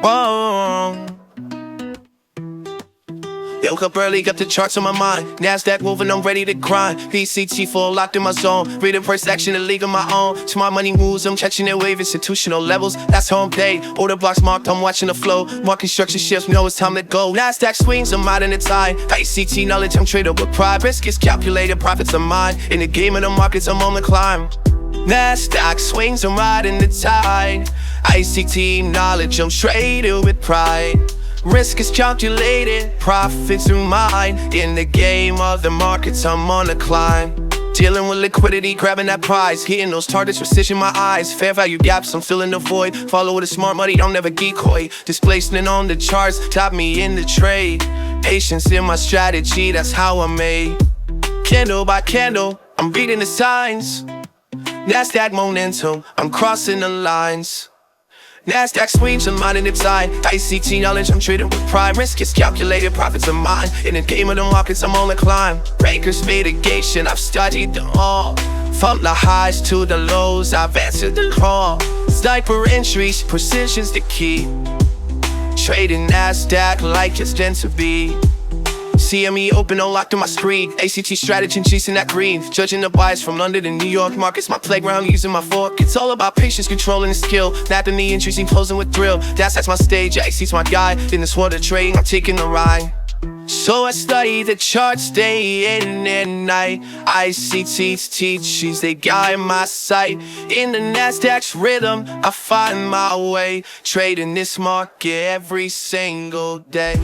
Whoa. Woke up early, got the charts on my mind. NasDaq moving, I'm ready to grind. ICT full locked in my zone. Reading first action, a league of my own. Smart money moves, I'm catching their wave. Institutional levels, that's home day. Order blocks marked, I'm watching the flow. Market structure shifts, know it's time to go. NasDaq swings, I'm out in the tide. ICT knowledge, I'm traded with pride. Risk is calculated, profits are mine. In the game of the markets, I'm on the climb. NasDaq swings, I'm riding the tide. ICT knowledge, I'm traded with pride. Risk is calculated, profits are mine. In the game of the markets, I'm on a climb. Dealing with liquidity, grabbing that prize. Hitting those targets, precision my eyes. Fair value gaps, I'm filling the void. Follow with a smart money, don't never decoy. Displacement on the charts, top me in the trade. Patience in my strategy, that's how I'm made. Candle by candle, I'm beating the signs. NasDaq momentum, I'm crossing the lines. NasDaq swings, I'm out in its eye. ICT knowledge, I'm trading with pride. Risk is calculated, profits are mine. In the game of the markets, I'm on the climb. Breakers, mitigation, I've studied them all. From the highs to the lows, I've answered the call. Sniper entries, precision's the key. Trading NasDaq like it's meant to be. CME open, unlocked on my screen. ACT strategy, chasing that green. Judging the bias from London and New York markets. My playground, using my fork. It's all about patience, controlling the skill. Napping the entries and closing with thrill. That's my stage, ICT's my guide. In this world of trading, I'm taking the ride. So I study the charts day in and night. ICT's teachings, they guide my sight. In the NasDaq's rhythm, I find my way. Trading this market every single day.